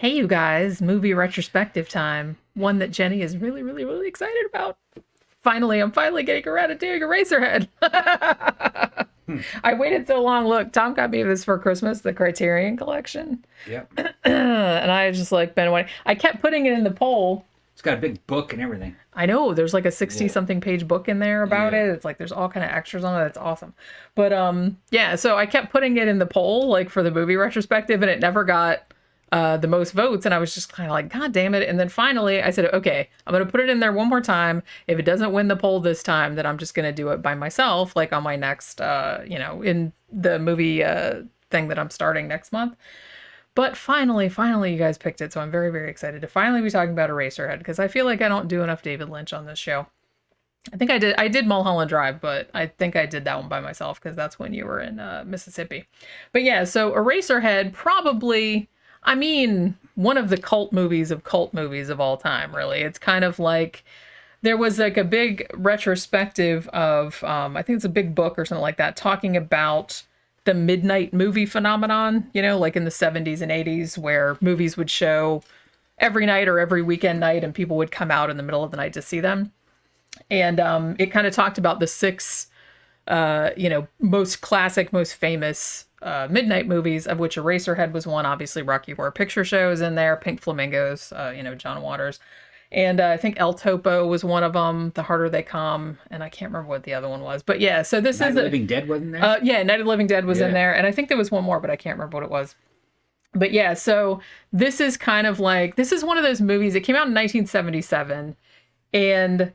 Hey, you guys, movie retrospective time. One that Jenny is really, really, really excited about. I'm finally getting around to doing Eraserhead. I waited so long. Look, Tom got me this for Christmas, the Criterion collection. Yep. And I just like been waiting. I kept putting it in the poll. It's got a big book and everything. I know there's like a 60 something page book in there about it. It's like there's all kind of extras on it. It's awesome. But yeah, so I kept putting it in the poll like for the movie retrospective, and it never got the most votes, and I was just kind of like, God damn it. And then finally I said, okay, I'm going to put it in there one more time. If it doesn't win the poll this time, then I'm just going to do it by myself, like on my next, in the movie thing that I'm starting next month. But finally, you guys picked it, so I'm very, very excited to finally be talking about Eraserhead, because I feel like I don't do enough David Lynch on this show. I think I did Mulholland Drive, but I think I did that one by myself, because that's when you were in Mississippi. But yeah, so Eraserhead, probably... I mean, one of the cult movies of all time, really. It's kind of like, there was like a big retrospective of, I think it's a big book or something like that, talking about the midnight movie phenomenon, like in the 70s and 80s, where movies would show every night or every weekend night, and people would come out in the middle of the night to see them. And it kind of talked about the six, most classic, most famous midnight movies, of which Eraserhead was one. Obviously, Rocky Horror Picture Show is in there. Pink Flamingos, John Waters. And I think El Topo was one of them. The Harder They Come. And I can't remember what the other one was. But yeah, so this Night is... Night of the Living Dead wasn't there? Yeah, Night of the Living Dead was in there. And I think there was one more, but I can't remember what it was. But yeah, so this is kind of like... This is one of those movies. It came out in 1977. And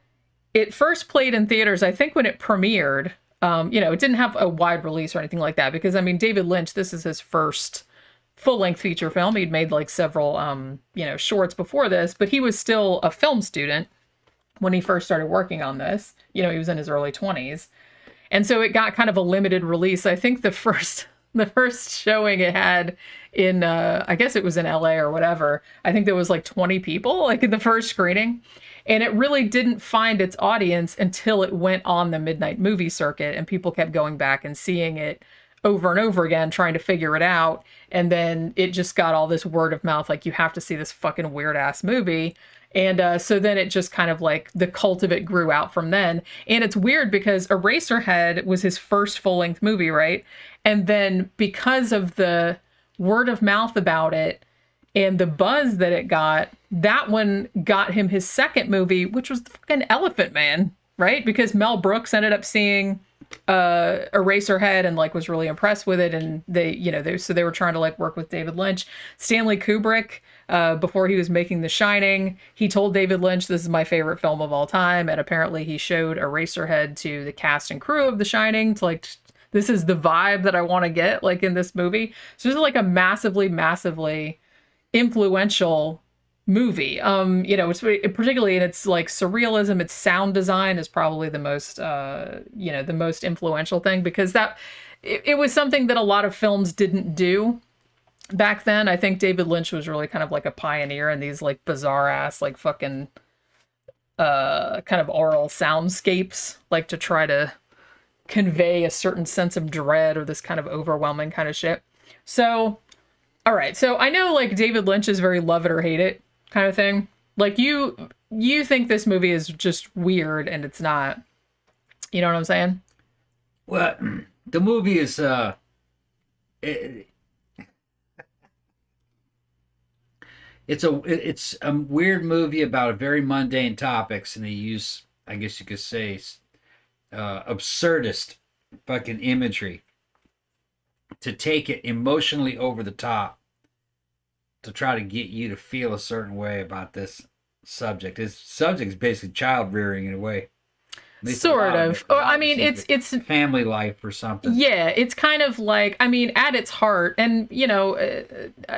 it first played in theaters, I think, when it premiered. It didn't have a wide release or anything like that, because, I mean, David Lynch, this is his first full-length feature film. He'd made like several, shorts before this, but he was still a film student when he first started working on this. He was in his early 20s. And so it got kind of a limited release. I think the first showing it had in, I guess it was in LA or whatever. I think there was like 20 people like in the first screening. And it really didn't find its audience until it went on the midnight movie circuit, and people kept going back and seeing it over and over again, trying to figure it out. And then it just got all this word of mouth, like, you have to see this fucking weird ass movie. And so then it just kind of like the cult of it grew out from then. And it's weird because Eraserhead was his first full length movie, right? And then because of the word of mouth about it and the buzz that it got, that one got him his second movie, which was the fucking Elephant Man, right? Because Mel Brooks ended up seeing Eraserhead and like was really impressed with it, and they were trying to like work with David Lynch. Stanley Kubrick, before he was making The Shining, he told David Lynch, this is my favorite film of all time, and apparently he showed Eraserhead to the cast and crew of The Shining to like, this is the vibe that I want to get like in this movie. So this is like a massively influential movie. It's particularly in its like surrealism, its sound design is probably the most the most influential thing, because it was something that a lot of films didn't do back then. I think David Lynch was really kind of like a pioneer in these like bizarre ass like fucking kind of aural soundscapes, like to try to convey a certain sense of dread or this kind of overwhelming kind of shit. So all right, so I know like David Lynch is very love it or hate it kind of thing. Like you think this movie is just weird, and it's not. You know what I'm saying? Well, the movie is it's a weird movie about a very mundane topics, and they use, I guess you could say, absurdist fucking imagery to take it emotionally over the top, to try to get you to feel a certain way about this subject. This subject is basically child rearing in a way. Sort of. Or I mean, it's family life or something. Yeah, it's kind of like, I mean, at its heart, and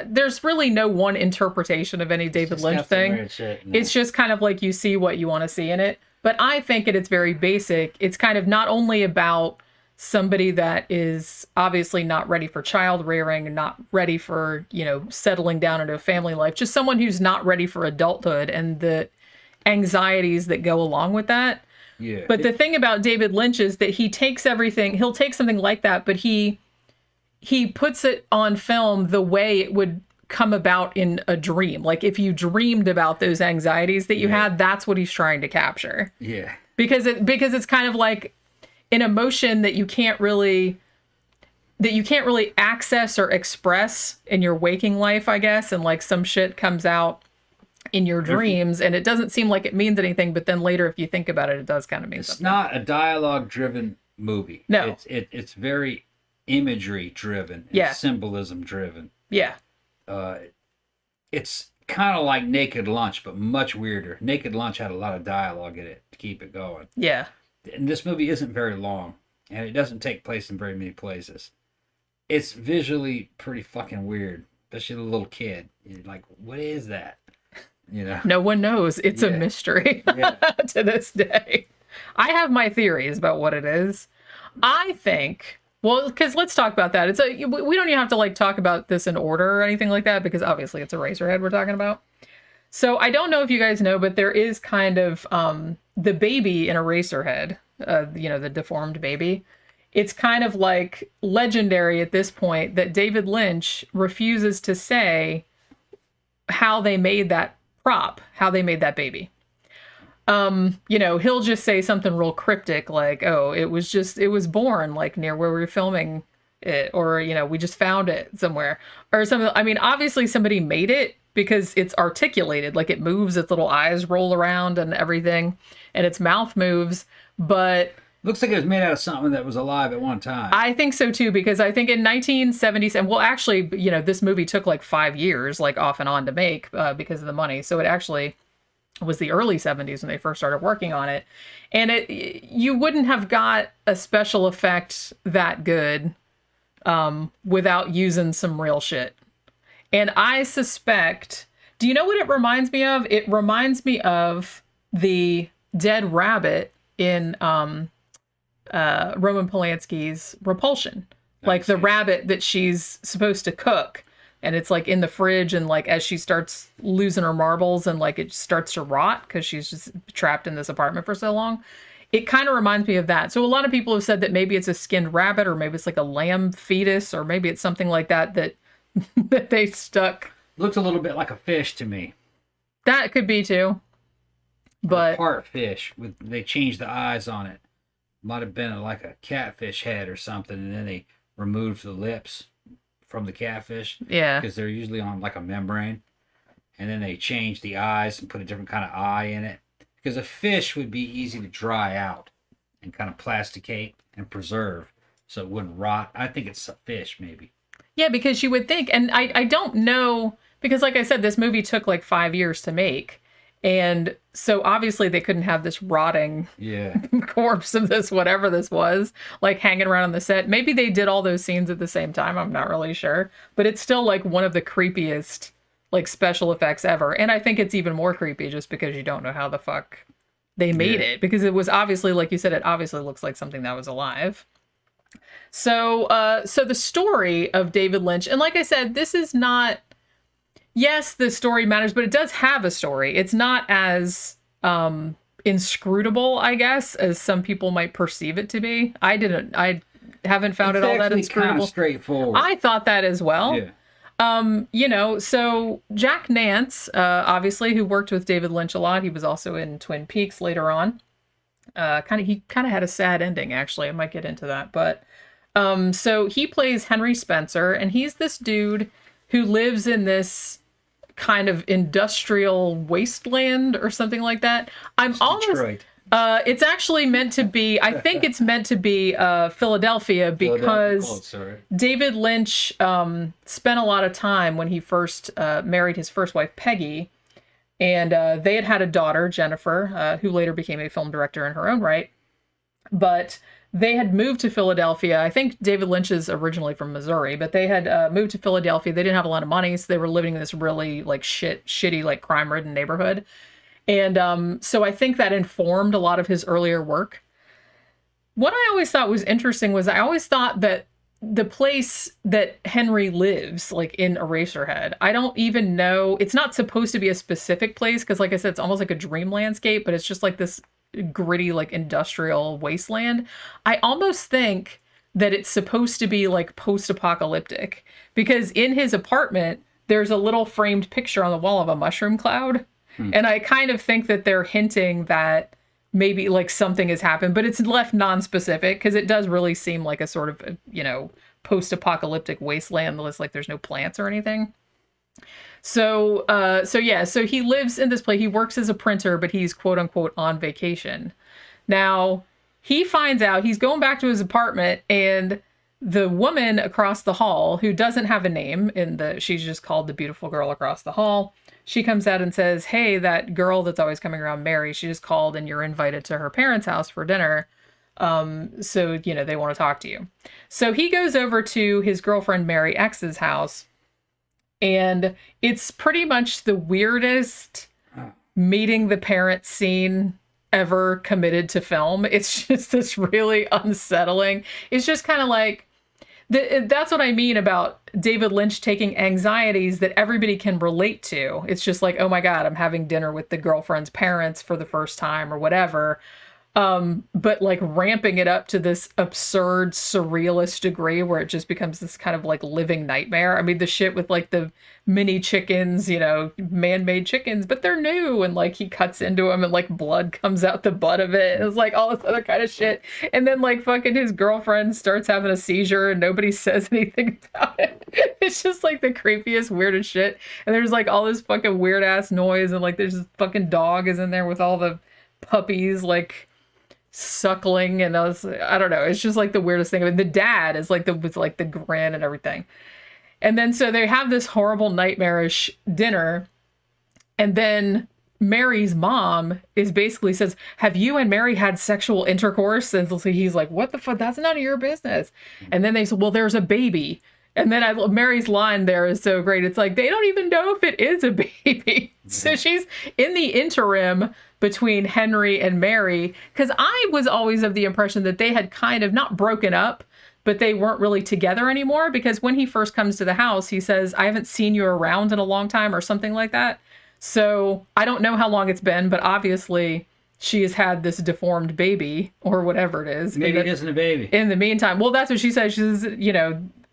there's really no one interpretation of any David Lynch thing. It's just kind of like you see what you want to see in it. But I think at its very basic, it's kind of not only about somebody that is obviously not ready for child rearing and not ready for, settling down into a family life, just someone who's not ready for adulthood and the anxieties that go along with that. Yeah. But the thing about David Lynch is that he'll take something like that, but he puts it on film the way it would come about in a dream. Like if you dreamed about those anxieties that you had, that's what he's trying to capture. Yeah. Because it's kind of like an emotion that you can't really access or express in your waking life, I guess. And like some shit comes out in your dreams and it doesn't seem like it means anything. But then later, if you think about it, it does kind of mean something. It's not a dialogue driven movie. No. It's very imagery driven. Yeah. Symbolism driven. Yeah. It's kind of like Naked Lunch, but much weirder. Naked Lunch had a lot of dialogue in it to keep it going. Yeah. And this movie isn't very long, and it doesn't take place in very many places. It's visually pretty fucking weird, especially the little kid. You're like, what is that? You know? No one knows. It's a mystery to this day. I have my theories about what it is. I think... Well, because let's talk about that. We don't even have to like talk about this in order or anything like that, because obviously it's Eraserhead we're talking about. So I don't know if you guys know, but there is kind of the baby in Eraserhead, the deformed baby. It's kind of like legendary at this point that David Lynch refuses to say how they made that prop, how they made that baby. He'll just say something real cryptic like, oh, it was born like near where we were filming it, or, we just found it somewhere or something. I mean, obviously somebody made it because it's articulated, like it moves, its little eyes roll around and everything, and its mouth moves, but... Looks like it was made out of something that was alive at one time. I think so too, because I think in 1977, well, actually, this movie took like 5 years, like off and on to make because of the money. So it actually... was the early 70s when they first started working on it. And you wouldn't have got a special effect that good without using some real shit. And I suspect, do you know what it reminds me of? It reminds me of the dead rabbit in Roman Polanski's Repulsion. Like the rabbit that she's supposed to cook. And it's like in the fridge, and like as she starts losing her marbles and like it starts to rot because she's just trapped in this apartment for so long. It kind of reminds me of that. So a lot of people have said that maybe it's a skinned rabbit, or maybe it's like a lamb fetus, or maybe it's something like that that they stuck. Looks a little bit like a fish to me. That could be too. But part fish. They changed the eyes on it. Might have been like a catfish head or something, and then they removed the lips from the catfish, because they're usually on like a membrane, and then they change the eyes and put a different kind of eye in it, because a fish would be easy to dry out and kind of plasticate and preserve so it wouldn't rot. I think it's a fish, maybe. Yeah, because you would think, and I don't know, because like I said, this movie took like 5 years to make, and so obviously they couldn't have this rotting corpse of this, whatever this was, like hanging around on the set. Maybe they did all those scenes at the same time. I'm not really sure, but it's still like one of the creepiest like special effects ever. And I think it's even more creepy just because you don't know how the fuck they made it, because it was obviously, like you said, it obviously looks like something that was alive. So the story of David Lynch, and like I said, this is not, yes, the story matters, but it does have a story. It's not as inscrutable, I guess, as some people might perceive it to be. I haven't found it all that inscrutable. Kind of straightforward. I thought that as well. Yeah. So Jack Nance, obviously, who worked with David Lynch a lot. He was also in Twin Peaks later on. He kind of had a sad ending, actually. I might get into that, but so he plays Henry Spencer, and he's this dude who lives in this kind of industrial wasteland or something like that. Detroit. It's actually meant to be, I think it's meant to be Philadelphia, because David Lynch spent a lot of time when he first married his first wife, Peggy, and they had a daughter, Jennifer, who later became a film director in her own right. But they had moved to Philadelphia. I think David Lynch is originally from Missouri, but they had moved to Philadelphia. They didn't have a lot of money, so they were living in this really like shitty, like crime-ridden neighborhood. And so I think that informed a lot of his earlier work. What I always thought was interesting was I always thought that the place that Henry lives, like in Eraserhead, I don't even know. It's not supposed to be a specific place because, like I said, it's almost like a dream landscape, but it's just like this gritty, like industrial wasteland. I almost think that it's supposed to be like post-apocalyptic, because in his apartment, there's a little framed picture on the wall of a mushroom cloud. And I kind of think that they're hinting that maybe like something has happened, but it's left non-specific because it does really seem like a sort of, post-apocalyptic wasteland. Like there's no plants or anything. So he lives in this place. He works as a printer, but he's quote unquote on vacation. Now he finds out he's going back to his apartment, and the woman across the hall, who doesn't have a name she's just called the beautiful girl across the hall. She comes out and says, hey, that girl that's always coming around, Mary, she just called and you're invited to her parents' house for dinner. So, they want to talk to you. So he goes over to his girlfriend, Mary X's house. And it's pretty much the weirdest meeting the parents scene ever committed to film. It's just this really unsettling. It's just kind of like, that's what I mean about David Lynch taking anxieties that everybody can relate to. It's just like, oh my God, I'm having dinner with the girlfriend's parents for the first time or whatever. But like ramping it up to this absurd surrealist degree where it just becomes this kind of like living nightmare. I mean, the shit with like the mini chickens, man-made chickens, but they're new, and like he cuts into them and like blood comes out the butt of it. It's like all this other kind of shit. And then like fucking his girlfriend starts having a seizure and nobody says anything about it. It's just like the creepiest, weirdest shit. And there's like all this fucking weird ass noise, and like there's this fucking dog is in there with all the puppies like suckling, and I don't know, it's just like the weirdest thing. I mean, the dad is like with like the grin and everything. And then so they have this horrible nightmarish dinner, and then Mary's mom is basically says, have you and Mary had sexual intercourse? And so he's like, what the fuck, that's none of your business. And then they said, well, there's a baby. And then Mary's line there is so great. It's like, they don't even know if it is a baby. So she's in the interim between Henry and Mary, because I was always of the impression that they had kind of not broken up, but they weren't really together anymore, because when he first comes to the house, he says, I haven't seen you around in a long time or something like that. So I don't know how long it's been, but obviously she has had this deformed baby or whatever it is. Maybe it isn't a baby. In the meantime, well, that's what she says. She says,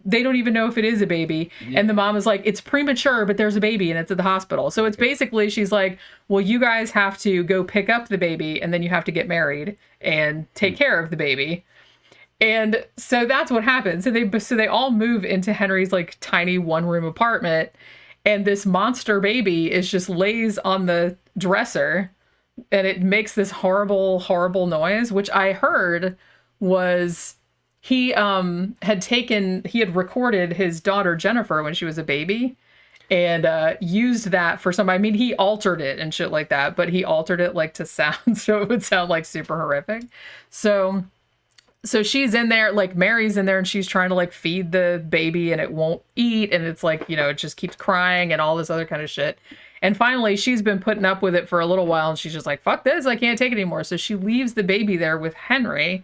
they don't even know if it is a baby. Yeah. And the mom is like, it's premature, but there's a baby and it's at the hospital. So it's basically, she's like, well, you guys have to go pick up the baby and then you have to get married and take care of the baby. And so that's what happens. So they all move into Henry's like tiny 1-room apartment, and this monster baby is just lays on the dresser, and it makes this horrible, horrible noise, which I heard was he had recorded his daughter Jennifer when she was a baby, and used that for some. I mean, he altered it and shit like that, but he altered it like to sound so it would sound like super horrific. So she's in there, like Mary's in there, and she's trying to like feed the baby, and it won't eat, and it's like, it just keeps crying and all this other kind of shit. And finally, she's been putting up with it for a little while, and she's just like, fuck this, I can't take it anymore. So she leaves the baby there with Henry.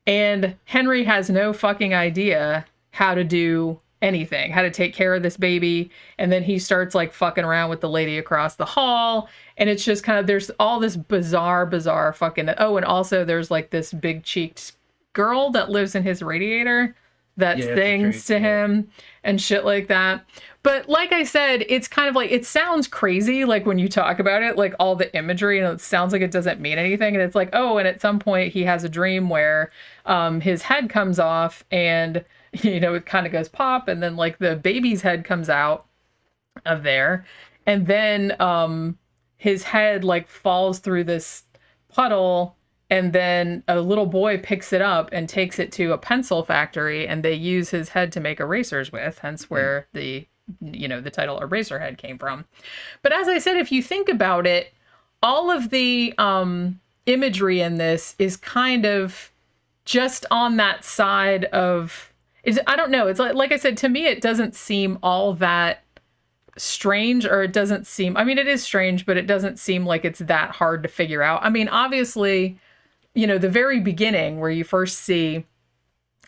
And Henry has no fucking idea how to do anything, how to take care of this baby. And then he starts like fucking around with the lady across the hall. And it's just kind of, there's all this bizarre fucking, oh, and also there's like this big cheeked girl that lives in his radiator that sings to him and shit like that. But like I said, it's kind of like, it sounds crazy, like when you talk about it, like all the imagery, and it sounds like it doesn't mean anything. And it's like, oh, and at some point he has a dream where his head comes off, and it kind of goes pop, and then like the baby's head comes out of there, and then his head like falls through this puddle, and then a little boy picks it up and takes it to a pencil factory, and they use his head to make erasers with, hence where the title Eraserhead came from. But as I said, if you think about it, all of the imagery in this is kind of just on that side of, I don't know, it's like I said, to me it doesn't seem all that strange, or it doesn't seem, I mean, it is strange, but it doesn't seem like it's that hard to figure out. I mean, obviously, the very beginning where you first see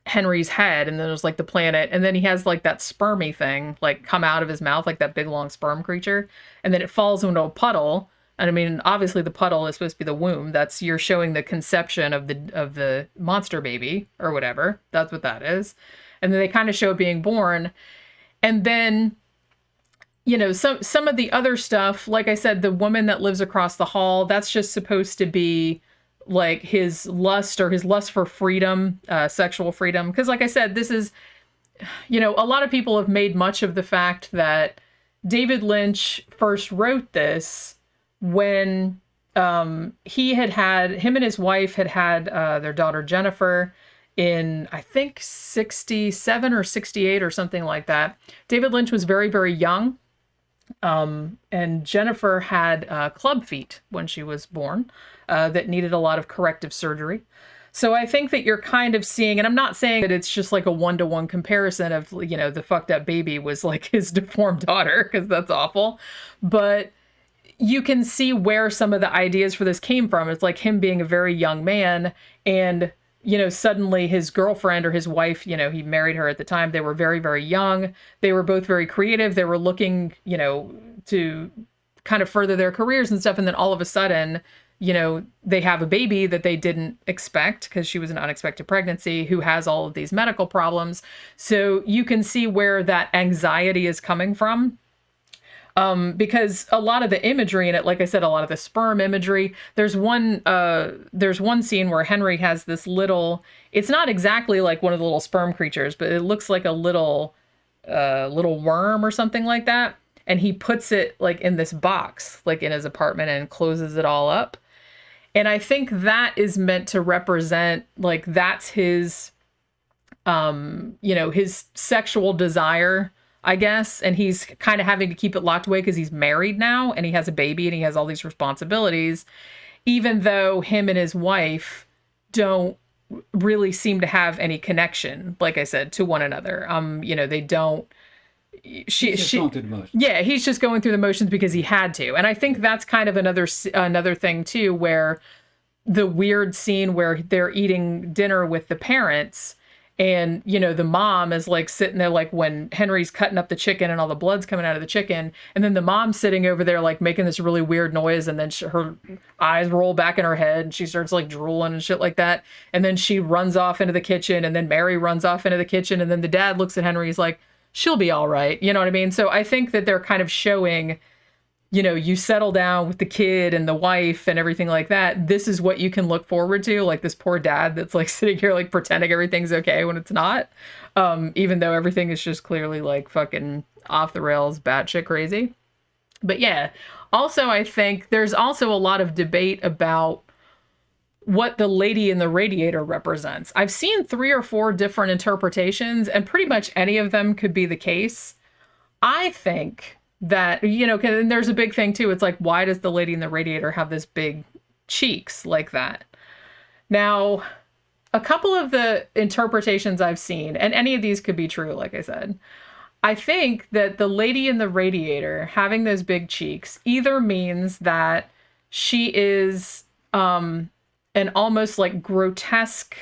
Henry's head, and then there's like the planet, and then he has like that spermy thing like come out of his mouth, like that big long sperm creature, and then it falls into a puddle. And I mean, obviously the puddle is supposed to be the womb. You're showing the conception of the monster baby or whatever. That's what that is. And then they kind of show it being born. And then you know, some of the other stuff, like I said, the woman that lives across the hall, that's just supposed to be like his lust for freedom, sexual freedom. Because like I said, this is, you know, a lot of people have made much of the fact that David Lynch first wrote this when him and his wife had their daughter Jennifer in, I think, 67 or 68 or something like that. David Lynch was very, very young. And Jennifer had club feet when she was born that needed a lot of corrective surgery. So I think that you're kind of seeing, and I'm not saying that it's just like a one-to-one comparison of, you know, the fucked up baby was like his deformed daughter, because that's awful. But you can see where some of the ideas for this came from. It's like him being a very young man, and, you know, suddenly his girlfriend or his wife, you know, he married her at the time. They were very, very young. They were both very creative. They were looking, you know, to kind of further their careers and stuff. And then all of a sudden, you know, they have a baby that they didn't expect because she was an unexpected pregnancy who has all of these medical problems. So you can see where that anxiety is coming from. Because a lot of the imagery in it, like I said, a lot of the sperm imagery, there's one scene where Henry has this little, it's not exactly like one of the little sperm creatures, but it looks like a little worm or something like that. And he puts it like in this box, like in his apartment, and closes it all up. And I think that is meant to represent, like, that's his, you know, his sexual desire, I guess. And he's kind of having to keep it locked away because he's married now and he has a baby and he has all these responsibilities, even though him and his wife don't really seem to have any connection, like I said, to one another. You know, they don't. He's going through the motions. Yeah, he's just going through the motions because he had to. And I think that's kind of another thing too, where the weird scene where they're eating dinner with the parents, and, you know, the mom is like sitting there, like when Henry's cutting up the chicken and all the blood's coming out of the chicken, and then the mom's sitting over there like making this really weird noise, and then her eyes roll back in her head and she starts like drooling and shit like that, and then she runs off into the kitchen, and then Mary runs off into the kitchen, and then the dad looks at Henry, he's like, she'll be all right. You know what I mean? So I think that they're kind of showing, you know, you settle down with the kid and the wife and everything like that. This is what you can look forward to. Like this poor dad that's like sitting here like pretending everything's okay when it's not. Even though everything is just clearly like fucking off the rails, batshit crazy. But yeah, also I think there's also a lot of debate about what the lady in the radiator represents. I've seen 3 or 4 different interpretations, and pretty much any of them could be the case. I think that, you know, and there's a big thing too. It's like, why does the lady in the radiator have this big cheeks like that? Now, a couple of the interpretations I've seen, and any of these could be true, like I said, I think that the lady in the radiator having those big cheeks either means that she is, an almost like grotesque,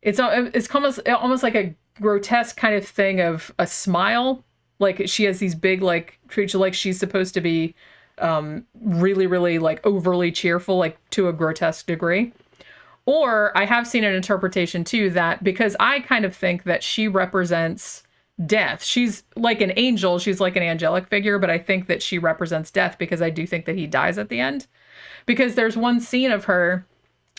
it's almost like a grotesque kind of thing of a smile. Like she has these big like creature, like she's supposed to be really, really like overly cheerful, like to a grotesque degree. Or I have seen an interpretation too that because I kind of think that she represents death. She's like an angel. She's like an angelic figure, but I think that she represents death because I do think that he dies at the end. Because there's one scene of her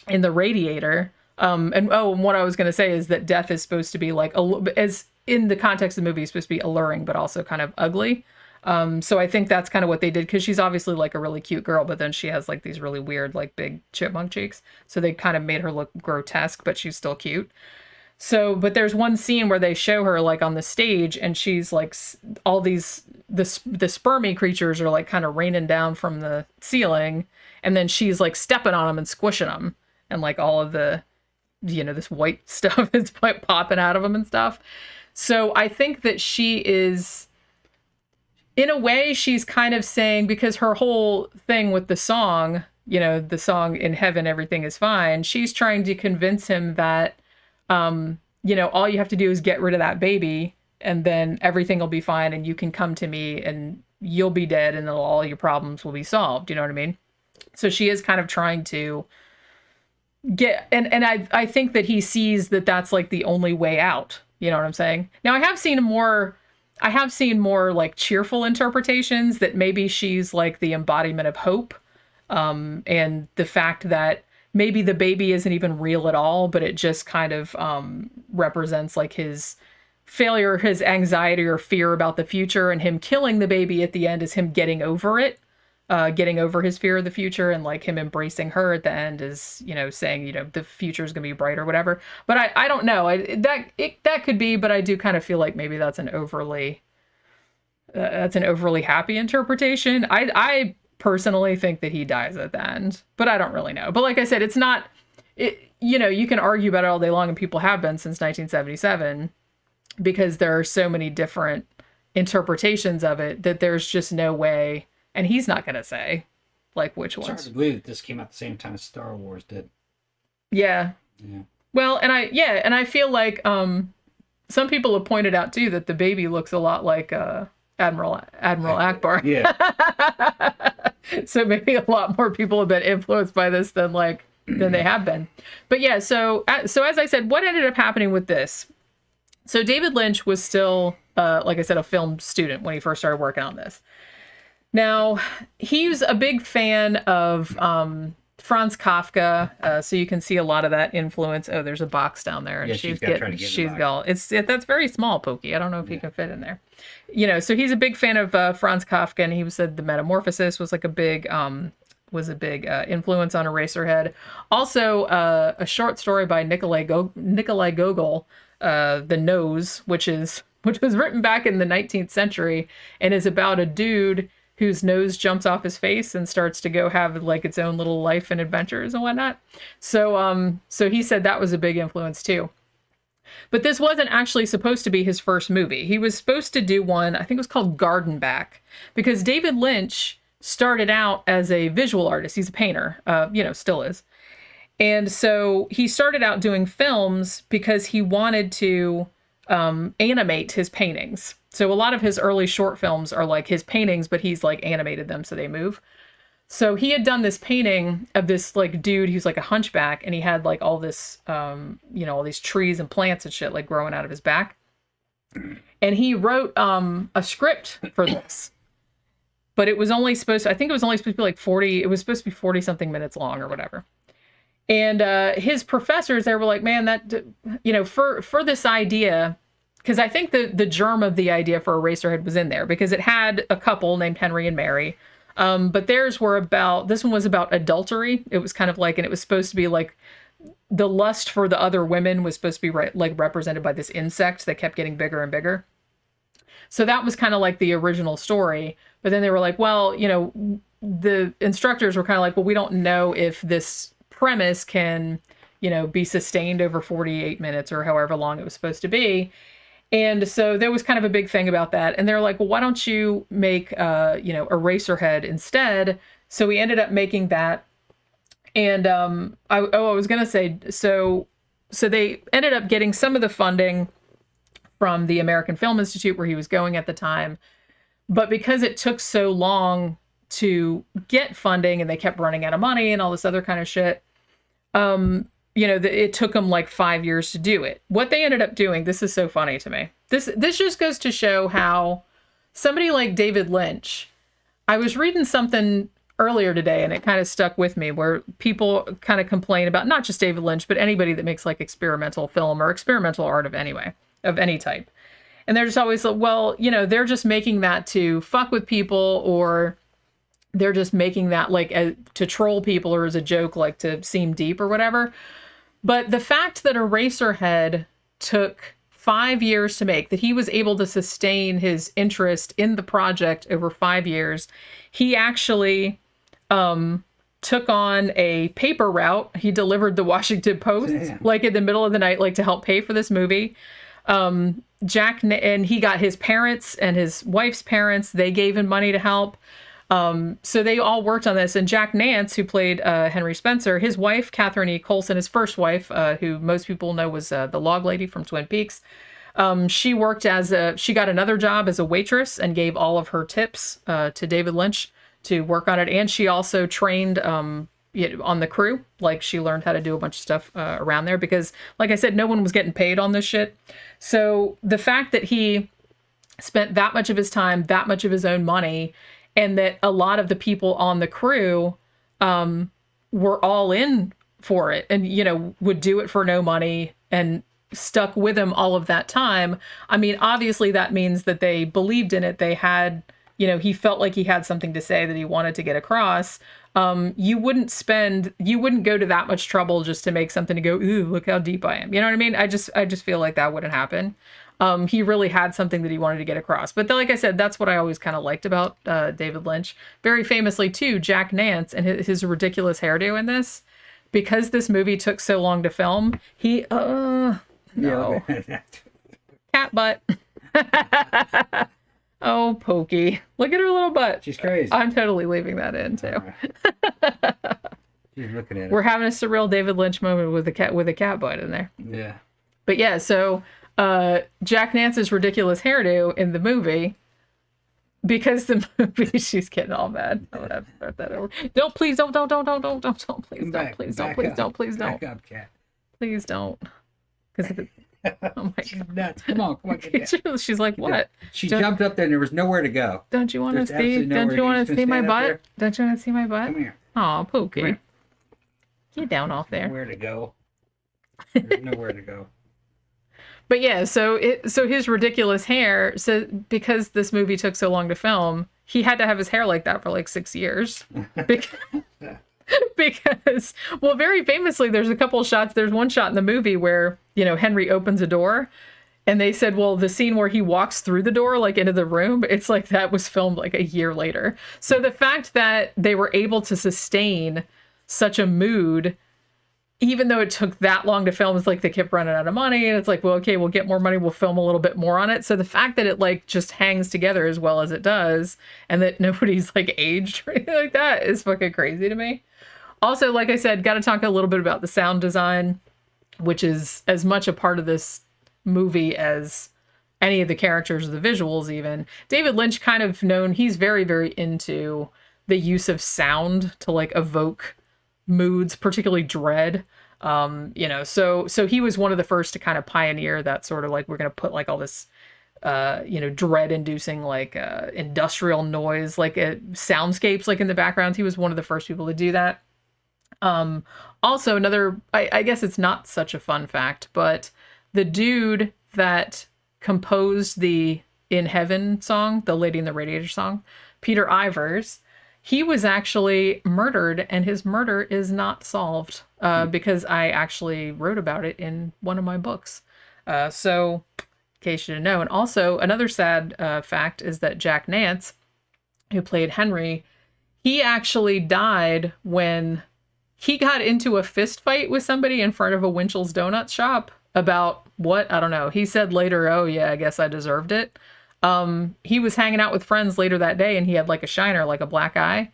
in the radiator. And what I was going to say is that death is supposed to be like, as in the context of the movie, is supposed to be alluring, but also kind of ugly. So I think that's kind of what they did, because she's obviously like a really cute girl, but then she has like these really weird, like big chipmunk cheeks. So they kind of made her look grotesque, but she's still cute. So, but there's one scene where they show her like on the stage, and she's like all these, the spermy creatures are like kind of raining down from the ceiling, and then she's like stepping on them and squishing them, and like all of the, you know, this white stuff is like popping out of them and stuff. So I think that she is, in a way, she's kind of saying, because her whole thing with the song, you know, the song In Heaven, Everything is Fine, she's trying to convince him that, you know, all you have to do is get rid of that baby and then everything will be fine and you can come to me and you'll be dead and all your problems will be solved. You know what I mean? So she is kind of trying to get, and I think that he sees that that's like the only way out. You know what I'm saying? Now I have seen more, I have seen more like cheerful interpretations that maybe she's like the embodiment of hope. And the fact that maybe the baby isn't even real at all, but it just kind of represents like his failure, his anxiety or fear about the future, and him killing the baby at the end is him getting over it, getting over his fear of the future, and like him embracing her at the end is, you know, saying, you know, the future is going to be bright or whatever. But I don't know. That could be, but I do kind of feel like maybe that's an overly happy interpretation. I personally think that he dies at the end, but I don't really know. But like I said, it's not, you know, you can argue about it all day long, and people have been since 1977, because there are so many different interpretations of it that there's just no way, and he's not going to say like which ones. It's hard to believe that this came out the same time as Star Wars did. Yeah. Well, and I feel like some people have pointed out too that the baby looks a lot like Admiral Akbar. Yeah. So maybe a lot more people have been influenced by this than they have been. But yeah, so as I said, what ended up happening with this? So David Lynch was still, like I said, a film student when he first started working on this. Now, he's a big fan of Franz Kafka, so you can see a lot of that influence. Oh, there's a box down there, and yeah, she's getting got that's very small, Pokey. I don't know if you can fit in there. You know, so he's a big fan of Franz Kafka, and he said The Metamorphosis was like a big influence on Eraserhead. Also, a short story by Nikolai Gogol, The Nose, which was written back in the 19th century and is about a dude whose nose jumps off his face and starts to go have like its own little life and adventures and whatnot. So he said that was a big influence too. But this wasn't actually supposed to be his first movie. He was supposed to do one, I think it was called Garden Back, because David Lynch started out as a visual artist. He's a painter, you know, still is. And so he started out doing films because he wanted to animate his paintings. So a lot of his early short films are like his paintings, but he's like animated them so they move. So he had done this painting of this like dude who's like a hunchback, and he had like all this, you know, all these trees and plants and shit like growing out of his back. And he wrote a script for this. But it was only supposed to, I think it was only supposed to be like 40, it was supposed to be 40 something minutes long or whatever. And his professors there were like, man, that, you know, for this idea, because I think the germ of the idea for Eraserhead was in there, because it had a couple named Henry and Mary. But theirs were this one was about adultery. It was kind of like, and it was supposed to be like the lust for the other women was supposed to be like represented by this insect that kept getting bigger and bigger. So that was kind of like the original story. But then they were like, well, you know, the instructors were kind of like, well, we don't know if this premise can, you know, be sustained over 48 minutes or however long it was supposed to be. And so there was kind of a big thing about that. And they're like, well, why don't you make, you know, Eraserhead instead? So we ended up making that. And I was going to say, so they ended up getting some of the funding from the American Film Institute where he was going at the time. But because it took so long to get funding and they kept running out of money and all this other kind of shit, you know, it took them like 5 years to do it. What they ended up doing, this is so funny to me. This just goes to show how somebody like David Lynch, I was reading something earlier today and it kind of stuck with me where people kind of complain about not just David Lynch, but anybody that makes like experimental film or experimental art of any type. And they're just always like, well, you know, they're just making that to fuck with people, or they're just making that like to troll people or as a joke, like to seem deep or whatever. But the fact that Eraserhead took 5 years to make, that he was able to sustain his interest in the project over 5 years, he actually took on a paper route. He delivered the Washington Post, like in the middle of the night, like to help pay for this movie. And he got his parents and his wife's parents, they gave him money to help. So they all worked on this. And Jack Nance, who played Henry Spencer, his wife, Catherine E. Coulson, his first wife, who most people know was the log lady from Twin Peaks. She worked she got another job as a waitress and gave all of her tips to David Lynch to work on it. And she also trained on the crew. Like, she learned how to do a bunch of stuff around there because, like I said, no one was getting paid on this shit. So the fact that he spent that much of his time, that much of his own money, and that a lot of the people on the crew were all in for it and, you know, would do it for no money and stuck with him all of that time. I mean, obviously that means that they believed in it. They had, you know, he felt like he had something to say that he wanted to get across. You wouldn't go to that much trouble just to make something to go, ooh, look how deep I am. You know what I mean? I just feel like that wouldn't happen. He really had something that he wanted to get across. But like I said, that's what I always kind of liked about David Lynch. Very famously, too, Jack Nance and his ridiculous hairdo in this. Because this movie took so long to film, no. Cat butt. Oh, Pokey. Look at her little butt. She's crazy. I'm totally leaving that in, too. She's looking at it. We're having a surreal David Lynch moment with a cat butt in there. Yeah. But yeah, so Jack Nance's ridiculous hairdo in the movie, because the movie, she's getting all mad. I'm gonna have to start that over. Don't, please don't, please don't. Back up, cat. Please don't. Because oh my She's God. nuts. Come on, get down. She's like, what? She jumped up there and there was nowhere to go. Don't you want to see? Don't you want to see my butt? Don't you want to see my butt? Come here. Aw, Pokey. Get down off there. Nowhere to go. There's nowhere to go. But yeah, so his ridiculous hair, so because this movie took so long to film, he had to have his hair like that for like 6 years. Because, well, very famously, there's a couple of shots. There's one shot in the movie where, you know, Henry opens a door and they said, well, the scene where he walks through the door, like into the room, it's like that was filmed like a year later. So the fact that they were able to sustain such a mood, even though it took that long to film, it's like they kept running out of money and it's like, well, okay, we'll get more money. We'll film a little bit more on it. So the fact that it like just hangs together as well as it does and that nobody's like aged or anything like that is fucking crazy to me. Also, like I said, got to talk a little bit about the sound design, which is as much a part of this movie as any of the characters or the visuals even. David Lynch kind of known, he's very, very into the use of sound to like evoke moods, particularly dread. You know, so he was one of the first to kind of pioneer that sort of like, we're going to put like all this, you know, dread inducing like industrial noise, like soundscapes like in the background. He was one of the first people to do that. Also another, I guess it's not such a fun fact, but the dude that composed the In Heaven song, the Lady in the Radiator song, Peter Ivers, he was actually murdered and his murder is not solved, because I actually wrote about it in one of my books. So in case you didn't know. And also another sad fact is that Jack Nance, who played Henry, he actually died when he got into a fist fight with somebody in front of a Winchell's Donut shop about what? I don't know. He said later, oh yeah, I guess I deserved it. He was hanging out with friends later that day and he had like a shiner, like a black eye.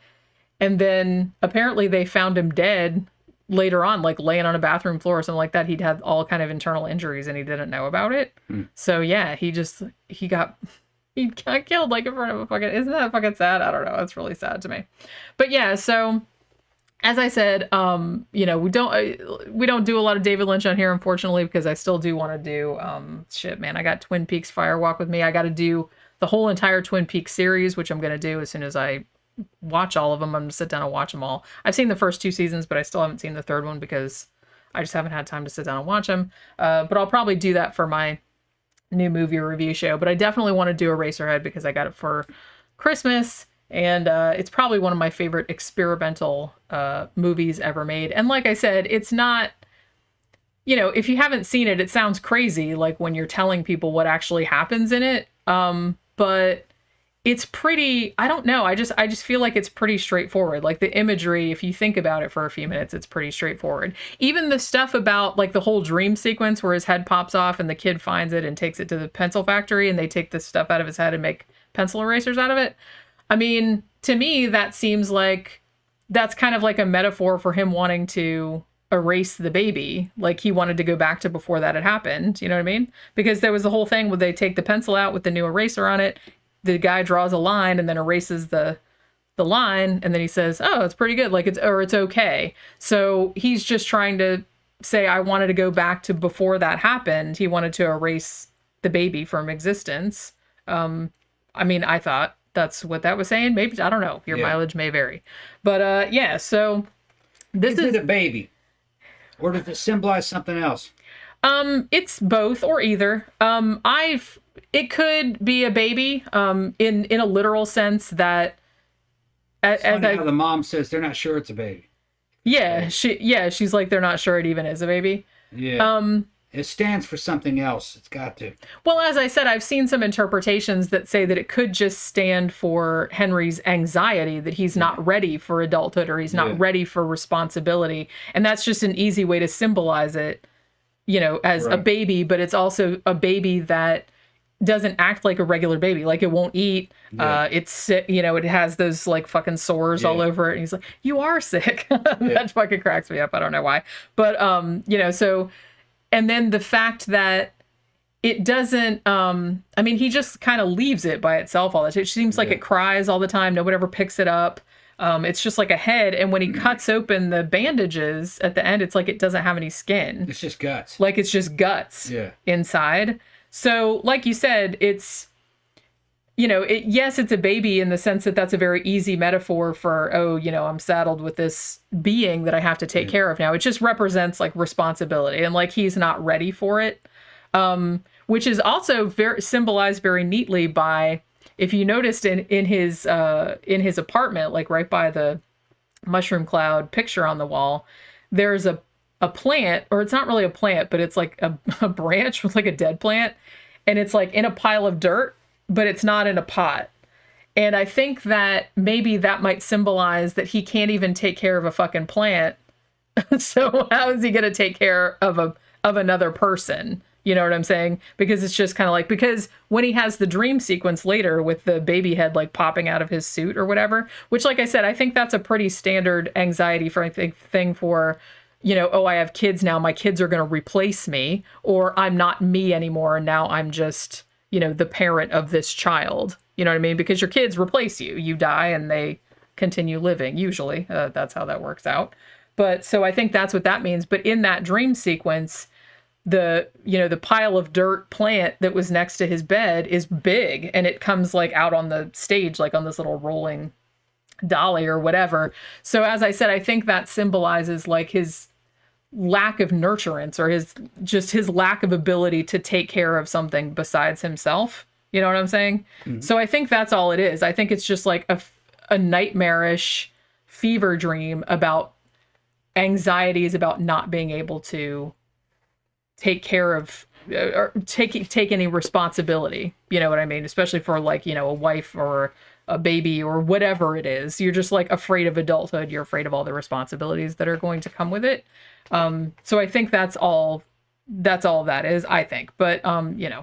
And then apparently they found him dead later on, like laying on a bathroom floor or something like that. He'd had all kind of internal injuries and he didn't know about it. So yeah, he got killed like in front of a fucking, isn't that fucking sad? I don't know. It's really sad to me. But yeah, so as I said, you know, we don't do a lot of David Lynch on here, unfortunately, because I still do want to do, shit, man, I got Twin Peaks Fire Walk with Me. I got to do the whole entire Twin Peaks series, which I'm going to do as soon as I watch all of them. I'm going to sit down and watch them all. I've seen the first 2 seasons, but I still haven't seen the third one because I just haven't had time to sit down and watch them. But I'll probably do that for my new movie review show. But I definitely want to do Eraserhead because I got it for Christmas. And it's probably one of my favorite experimental movies ever made. And like I said, it's not, you know, if you haven't seen it, it sounds crazy, like when you're telling people what actually happens in it. But it's pretty, I don't know. I just feel like it's pretty straightforward. Like the imagery, if you think about it for a few minutes, it's pretty straightforward. Even the stuff about like the whole dream sequence where his head pops off and the kid finds it and takes it to the pencil factory and they take this stuff out of his head and make pencil erasers out of it. I mean, to me, that seems like that's kind of like a metaphor for him wanting to erase the baby. Like he wanted to go back to before that had happened. You know what I mean? Because there was the whole thing where they take the pencil out with the new eraser on it. The guy draws a line and then erases the line. And then he says, oh, it's pretty good. Like it's okay. So he's just trying to say, I wanted to go back to before that happened. He wanted to erase the baby from existence. I mean, I thought that's what that was saying. Maybe, I don't know. Your mileage may vary. But yeah, so this is a baby. Or does it symbolize something else? It's both or either. It could be a baby, in a literal sense that It's funny how the mom says they're not sure it's a baby. Yeah, she's like, they're not sure it even is a baby. Yeah. It stands for something else. It's got to. Well, as I said, I've seen some interpretations that say that it could just stand for Henry's anxiety, that he's not ready for adulthood or he's not ready for responsibility. And that's just an easy way to symbolize it, as a baby, but it's also a baby that doesn't act like a regular baby. Like, it won't eat. It's sick. It has those like fucking sores all over it. And he's like, you are sick. That fucking cracks me up. I don't know why. But, so, and then the fact that it doesn't, I mean, he just kind of leaves it by itself all the time. It seems like it cries all the time. No one ever picks it up. It's just like a head. And when he cuts open the bandages at the end, it's like it doesn't have any skin. It's just guts. Like, it's just guts inside. So, like you said, it's, yes, it's a baby in the sense that that's a very easy metaphor for, I'm saddled with this being that I have to take care of now. It just represents like responsibility and like he's not ready for it, which is also very symbolized very neatly by, if you noticed in his apartment, like right by the mushroom cloud picture on the wall, there's a plant, or it's not really a plant, but it's like a branch with like a dead plant, and it's like in a pile of dirt, but it's not in a pot. And I think that maybe that might symbolize that he can't even take care of a fucking plant. So how is he going to take care of another person? You know what I'm saying? Because it's just kind of like, because when he has the dream sequence later with the baby head like popping out of his suit or whatever, which, like I said, I think that's a pretty standard anxiety thing for, I have kids now, my kids are going to replace me, or I'm not me anymore, and now I'm just, the parent of this child. You know what I mean? Because your kids replace you. You die and they continue living, usually. That's how that works out. But so I think that's what that means. But in that dream sequence, the pile of dirt plant that was next to his bed is big, and it comes like out on the stage, like on this little rolling dolly or whatever. So as I said, I think that symbolizes like his lack of nurturance, or his lack of ability to take care of something besides himself. You know what I'm saying? Mm-hmm. So I think that's all it is. I think it's just like a nightmarish fever dream about anxieties about not being able to take care of or take any responsibility. You know what I mean? Especially for like, a wife or a baby or whatever it is. You're just like afraid of adulthood. You're afraid of all the responsibilities that are going to come with it. So I think that's all that is, I think. But,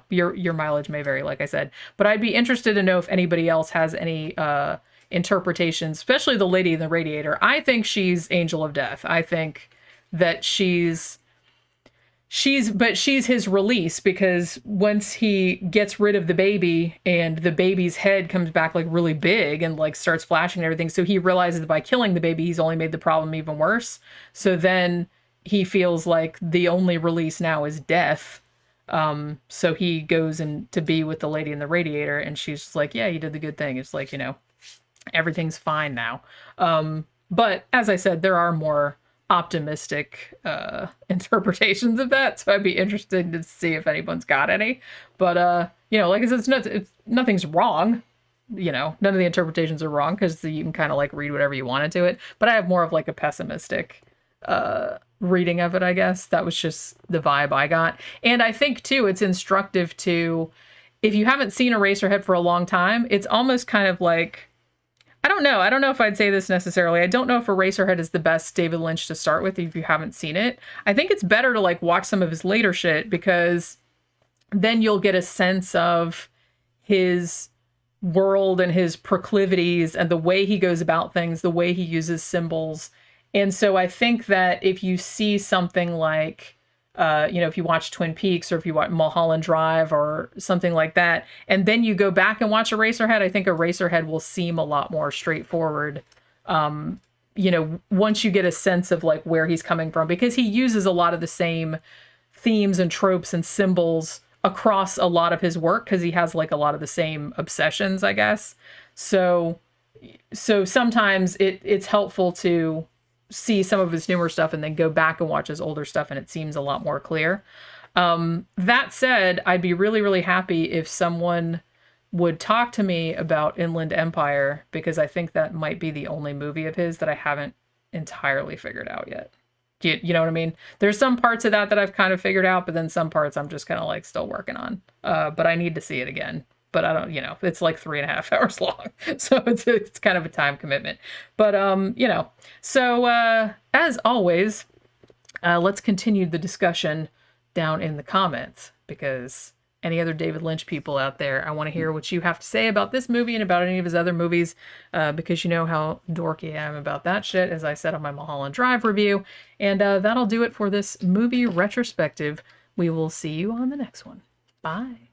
your mileage may vary, like I said. But I'd be interested to know if anybody else has any interpretations, especially the lady in the radiator. I think she's Angel of Death. I think that she's his release, because once he gets rid of the baby and the baby's head comes back like really big and like starts flashing and everything, so he realizes that by killing the baby he's only made the problem even worse. So then he feels like the only release now is death. So he goes in to be with the lady in the radiator, and she's just like, yeah, you did the good thing. It's like, everything's fine now. But as I said, there are more optimistic interpretations of that, so I'd be interested to see if anyone's got any. But like I said, nothing's wrong. None of the interpretations are wrong, because you can kind of like read whatever you want into it. But I have more of like a pessimistic reading of it, I guess. That was just the vibe I got. And I think too, it's instructive to, if you haven't seen Eraserhead for a long time, it's almost kind of like, I don't know if I'd say this necessarily. I don't know if Eraserhead is the best David Lynch to start with if you haven't seen it. I think it's better to like watch some of his later shit, because then you'll get a sense of his world and his proclivities and the way he goes about things, the way he uses symbols. And so I think that if you see something like, if you watch Twin Peaks, or if you watch Mulholland Drive or something like that, and then you go back and watch Eraserhead, I think Eraserhead will seem a lot more straightforward, once you get a sense of like where he's coming from, because he uses a lot of the same themes and tropes and symbols across a lot of his work because he has like a lot of the same obsessions, I guess. So sometimes it's helpful to see some of his newer stuff and then go back and watch his older stuff, and it seems a lot more clear. That said, I'd be really, really happy if someone would talk to me about Inland Empire, because I think that might be the only movie of his that I haven't entirely figured out yet. You know what I mean? There's some parts of that I've kind of figured out, but then some parts I'm just kind of like still working on. But I need to see it again. But I don't, it's like 3.5 hours long. So it's kind of a time commitment. But, so as always, let's continue the discussion down in the comments, because any other David Lynch people out there, I want to hear what you have to say about this movie and about any of his other movies, because you know how dorky I am about that shit, as I said on my Mulholland Drive review. And that'll do it for this movie retrospective. We will see you on the next one. Bye.